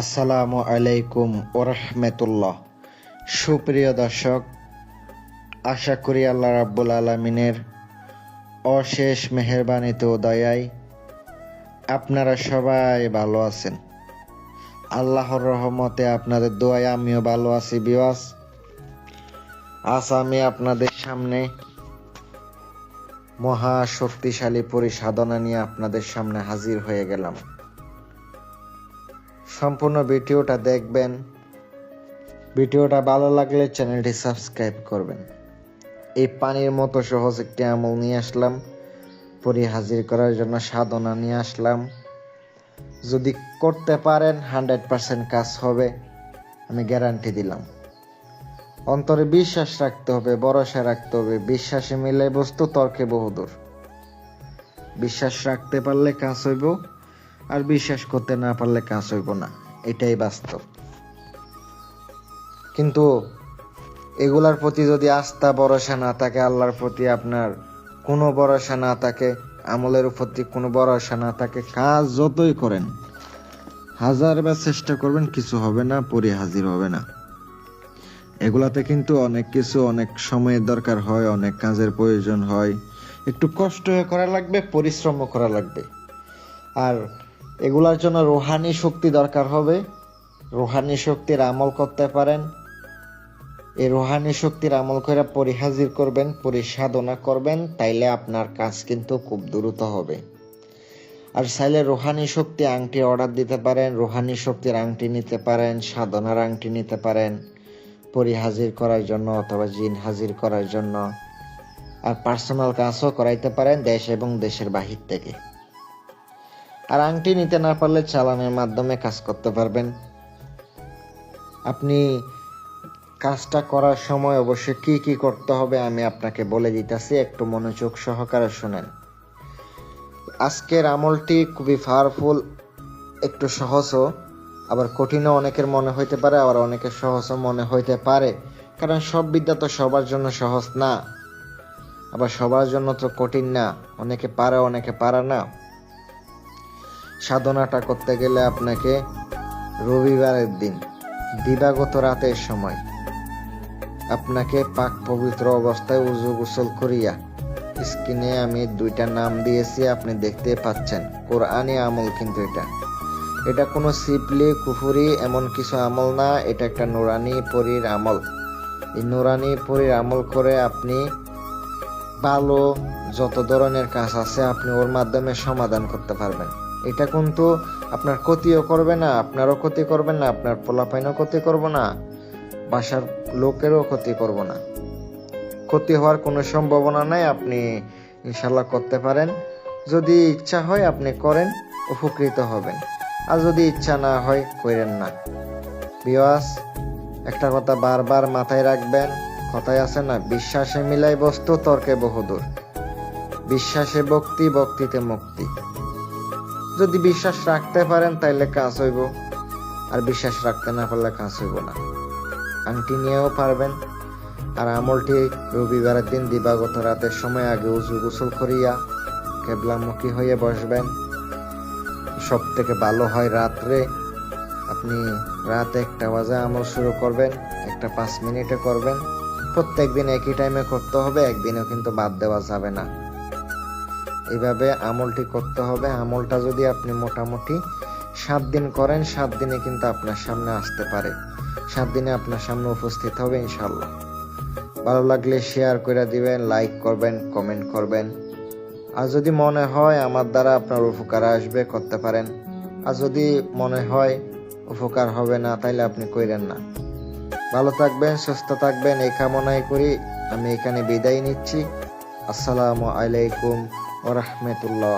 আসসালামু আলাইকুম ওরহমতুল্লাহ। সুপ্রিয় দর্শক, আশা করি আল্লাহ রাব্বুল আলামিনের অশেষ মেহেরবানিতে ও দয়ায় আপনারা সবাই ভালো আছেন। আল্লাহর রহমতে আপনাদের দোয়ায় আমিও ভালো আছি। বিওয়াস, আজ আমি আপনাদের সামনে মহা শক্তিশালী পরিসাধনা নিয়ে আপনাদের সামনে হাজির হয়ে গেলাম। সম্পূর্ণ ভিডিওটা দেখবেন। ভিডিওটা ভালো লাগলে চ্যানেলটি সাবস্ক্রাইব করবেন। এই পানির মতো সহজ একটি আমল নিয়ে আসলাম, পরি হাজির করার জন্য সাধনা নিয়ে আসলাম। যদি করতে পারেন 100% কাজ হবে, আমি গ্যারান্টি দিলাম। অন্তরে বিশ্বাস রাখতে হবে, ভরসা রাখতে হবে। বিশ্বাসে মিলে বস্তু, তর্কে বহুদূর। বিশ্বাস রাখতে পারলে কাজ হইব, আর বিশ্বাস করতে না পারলে কাজ হইব না, এটাই বাস্তব। কিন্তু এগুলার প্রতি যদি আস্থা ভরসা না থাকে, আল্লাহর প্রতি আপনার কোনো ভরসা না থাকে, আমলের প্রতি কোনো ভরসা না থাকে, কাজ যতই করেন, 1000বার চেষ্টা করবেন, কিছু হবে না, পরি হাজির হবে না। এগুলাতে কিন্তু অনেক কিছু, অনেক সময়ের দরকার হয়, অনেক কাজের প্রয়োজন হয়, একটু কষ্ট করা লাগবে, পরিশ্রমও করা লাগবে। আর এগুলার জন্য রুহানি শক্তি দরকার হবে। রুহানি শক্তির আমল করতে পারেন। এই রুহানি শক্তির আমল করে পরিহাজির করবেন, পরিসাধনা করবেন, তাইলে আপনার কাজ কিন্তু খুব দ্রুত হবে। আর চাইলে রুহানি শক্তি আংটি অর্ডার দিতে পারেন, রুহানি শক্তির আংটি নিতে পারেন, সাধনার আংটি নিতে পারেন পরিহাজির করার জন্য অথবা জিন হাজির করার জন্য। আর পার্সোনাল কাজও করাইতে পারেন দেশ এবং দেশের বাহির থেকে। আর আংটি নিতে না পারলে চালানের মাধ্যমে কাজ করতে পারবেন। আপনি কাজটা করার সময় অবশ্যই কি কি করতে হবে আমি আপনাকে বলে দিতেছি, একটু মনোযোগ সহকারে শুনেন। আজকের আমলটি খুবই পাওয়ারফুল, একটু সহজও, আবার কঠিনও অনেকের মনে হইতে পারে, আবার অনেকের সহজও মনে হইতে পারে। কারণ সব বিদ্যা তো সবার জন্য সহজ না, আবার সবার জন্য তো কঠিন না। অনেকে পারে, অনেকে পারে না। সাধনাটা করতে গেলে আপনাকে রবিবারের দিন দিবাগত রাতের সময় আপনাকে পাক পবিত্র অবস্থায় উজু গোসল করিয়া, স্ক্রিনে আমি 2টা নাম দিয়েছি, আপনি দেখতে পাচ্ছেন। কোরআনি আমল কিন্তু এটা কোনো সিপলি কুফুরি এমন কিছু আমল না, এটা একটা নুরানি পরীর আমল। এই নুরানি পরীর আমল করে আপনি ভালো যত ধরনের কাজ আছে আপনি ওর মাধ্যমে সমাধান করতে পারবেন। এটা কিন্তু আপনার ক্ষতিও করবে না, আপনারও ক্ষতি করবে না, আপনার পোলাপাইনও ক্ষতি করব না, বাসার লোকেরও ক্ষতি করব না। ক্ষতি হওয়ার কোনো সম্ভাবনা নাই। আপনি ইনশাল্লাহ করতে পারেন। যদি ইচ্ছা হয় আপনি করেন, উপকৃত হবেন। আর যদি ইচ্ছা না হয়, করেন না। বিওয়াস, একটা কথা বারবার মাথায় রাখবেন। কথায় আছে না, বিশ্বাসে মিলাই বস্তু, তর্কে বহুদূর। বিশ্বাসে ভক্তি, ভক্তিতে মুক্তি। যদি বিশ্বাস রাখতে পারেন তাইলে কাজ হইব, আর বিশ্বাস রাখতে না পারলে কাজ হইব না। আংটি নিয়েও পারবেন। আর আমলটি রবিবারের দিন দিবাগত রাতের সময় আগে উজু গোসল করিয়া কেবলামুখী হয়ে বসবেন। সব থেকে ভালো হয় রাত্রে। আপনি রাত 1টা বাজে আমল শুরু করবেন, 1টা 5 মিনিটে করবেন। প্রত্যেক দিন একই টাইমে করতে হবে, একদিনও কিন্তু বাদ দেওয়া যাবে না। এইভাবে আমলটি করতে হবে। আমলটা যদি আপনি মোটামুটি 7 দিন করেন, 7 দিনে কিন্তু আপনার সামনে আসতে পারে। 7 দিনে আপনার সামনে উপস্থিত হবে ইনশাল্লাহ। ভালো লাগলে শেয়ার করে দিবেন, লাইক করবেন, কমেন্ট করবেন। আর যদি মনে হয় আমার দ্বারা আপনার উপকার আসবে, করতে পারেন। আর যদি মনে হয় উপকার হবে না, তাইলে আপনি কইরেন না। ভালো থাকবেন, সুস্থ থাকবেন, এই কামনাই করি আমি এখানে বিদায় নিচ্ছি। আসসালামু আলাইকুম ওয়া রাহমাতুল্লাহ।